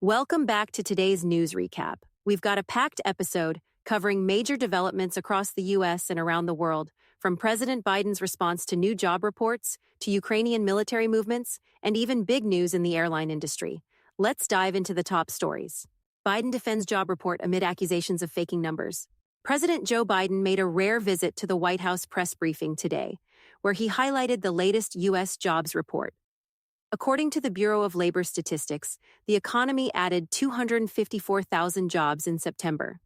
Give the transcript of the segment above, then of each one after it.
Welcome back to today's news recap. We've got a packed episode covering major developments across the U.S. and around the world, from President Biden's response to new job reports, to Ukrainian military movements, and even big news in the airline industry. Let's dive into the top stories. Biden defends job report amid accusations of faking numbers. President Joe Biden made a rare visit to the White House press briefing today, where he highlighted the latest U.S. jobs report. According to the Bureau of Labor Statistics, the economy added 254,000 jobs in September.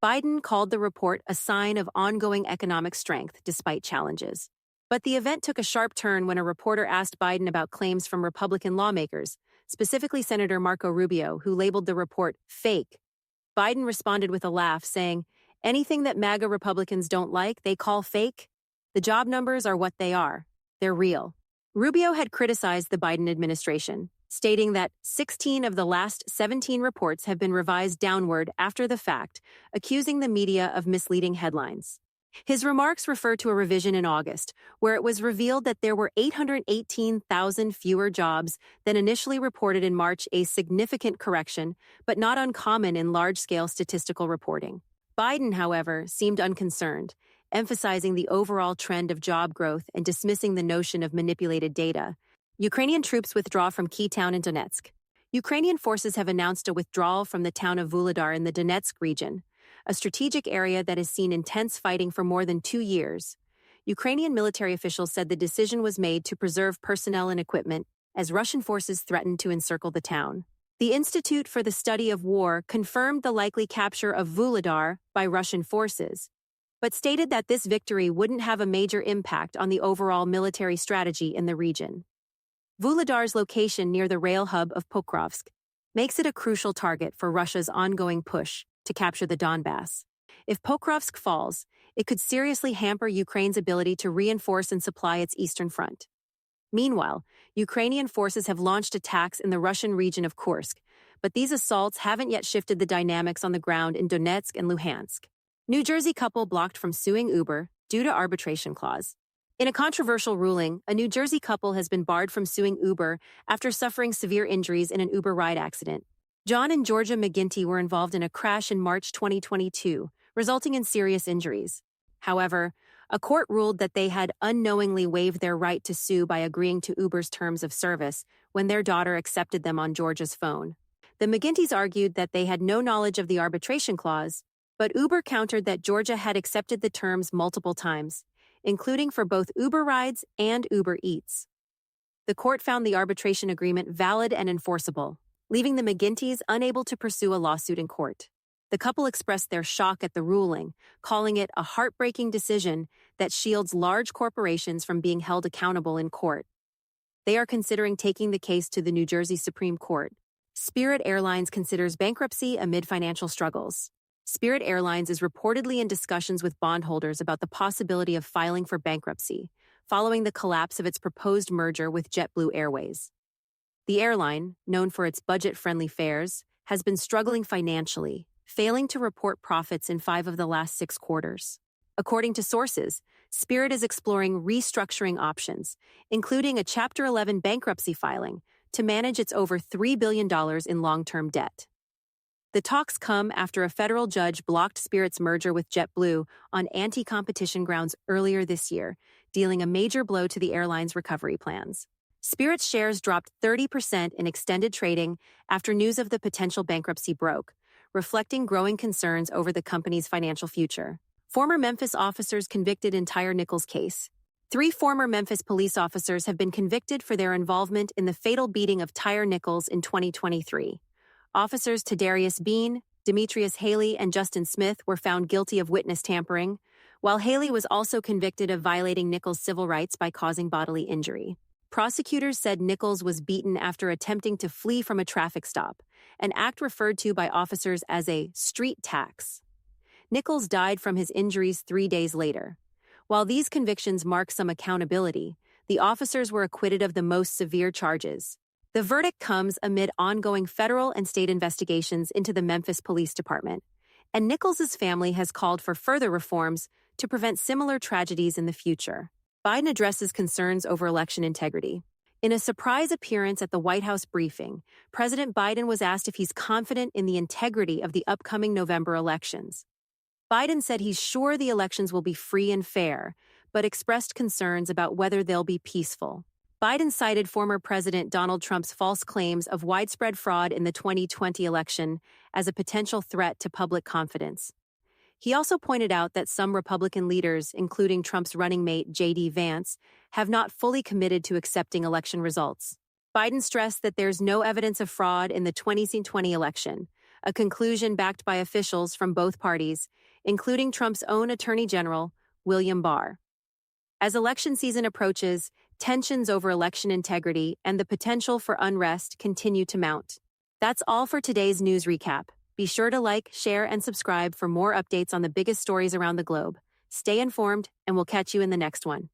Biden called the report a sign of ongoing economic strength despite challenges. But the event took a sharp turn when a reporter asked Biden about claims from Republican lawmakers, specifically Senator Marco Rubio, who labeled the report fake. Biden responded with a laugh, saying, "Anything that MAGA Republicans don't like, they call fake. The job numbers are what they are. They're real." Rubio had criticized the Biden administration, stating that 16 of the last 17 reports have been revised downward after the fact, accusing the media of misleading headlines. His remarks refer to a revision in August, where it was revealed that there were 818,000 fewer jobs than initially reported in March, a significant correction, but not uncommon in large-scale statistical reporting. Biden, however, seemed unconcerned, emphasizing the overall trend of job growth and dismissing the notion of manipulated data. Ukrainian troops withdraw from key town in Donetsk. Ukrainian forces have announced a withdrawal from the town of Vuhledar in the Donetsk region, a strategic area that has seen intense fighting for more than 2 years. Ukrainian military officials said the decision was made to preserve personnel and equipment as Russian forces threatened to encircle the town. The Institute for the Study of War confirmed the likely capture of Vuhledar by Russian forces, but stated that this victory wouldn't have a major impact on the overall military strategy in the region. Vuhledar's location near the rail hub of Pokrovsk makes it a crucial target for Russia's ongoing push to capture the Donbass. If Pokrovsk falls, it could seriously hamper Ukraine's ability to reinforce and supply its eastern front. Meanwhile, Ukrainian forces have launched attacks in the Russian region of Kursk, but these assaults haven't yet shifted the dynamics on the ground in Donetsk and Luhansk. New Jersey couple blocked from suing Uber due to arbitration clause. In a controversial ruling, a New Jersey couple has been barred from suing Uber after suffering severe injuries in an Uber ride accident. John and Georgia McGinty were involved in a crash in March 2022, resulting in serious injuries. However, a court ruled that they had unknowingly waived their right to sue by agreeing to Uber's terms of service when their daughter accepted them on Georgia's phone. The McGintys argued that they had no knowledge of the arbitration clause, but Uber countered that Georgia had accepted the terms multiple times, including for both Uber rides and Uber Eats. The court found the arbitration agreement valid and enforceable, leaving the McGintys unable to pursue a lawsuit in court. The couple expressed their shock at the ruling, calling it a heartbreaking decision that shields large corporations from being held accountable in court. They are considering taking the case to the New Jersey Supreme Court. Spirit Airlines considers bankruptcy amid financial struggles. Spirit Airlines is reportedly in discussions with bondholders about the possibility of filing for bankruptcy, following the collapse of its proposed merger with JetBlue Airways. The airline, known for its budget-friendly fares, has been struggling financially, failing to report profits in 5 of the last 6 quarters. According to sources, Spirit is exploring restructuring options, including a Chapter 11 bankruptcy filing, to manage its over $3 billion in long-term debt. The talks come after a federal judge blocked Spirit's merger with JetBlue on anti-competition grounds earlier this year, dealing a major blow to the airline's recovery plans. Spirit's shares dropped 30% in extended trading after news of the potential bankruptcy broke, reflecting growing concerns over the company's financial future. Former Memphis officers convicted in Tyre Nichols' case. 3 former Memphis police officers have been convicted for their involvement in the fatal beating of Tyre Nichols in 2023. Officers Tadarius Bean, Demetrius Haley, and Justin Smith were found guilty of witness tampering, while Haley was also convicted of violating Nichols' civil rights by causing bodily injury. Prosecutors said Nichols was beaten after attempting to flee from a traffic stop, an act referred to by officers as a street tax. Nichols died from his injuries 3 days later. While these convictions mark some accountability, the officers were acquitted of the most severe charges. The verdict comes amid ongoing federal and state investigations into the Memphis Police Department, and Nichols' family has called for further reforms to prevent similar tragedies in the future. Biden addresses concerns over election integrity. In a surprise appearance at the White House briefing, President Biden was asked if he's confident in the integrity of the upcoming November elections. Biden said he's sure the elections will be free and fair, but expressed concerns about whether they'll be peaceful. Biden cited former President Donald Trump's false claims of widespread fraud in the 2020 election as a potential threat to public confidence. He also pointed out that some Republican leaders, including Trump's running mate J.D. Vance, have not fully committed to accepting election results. Biden stressed that there's no evidence of fraud in the 2020 election, a conclusion backed by officials from both parties, including Trump's own Attorney General, William Barr. As election season approaches, tensions over election integrity and the potential for unrest continue to mount. That's all for today's news recap. Be sure to like, share, and subscribe for more updates on the biggest stories around the globe. Stay informed, and we'll catch you in the next one.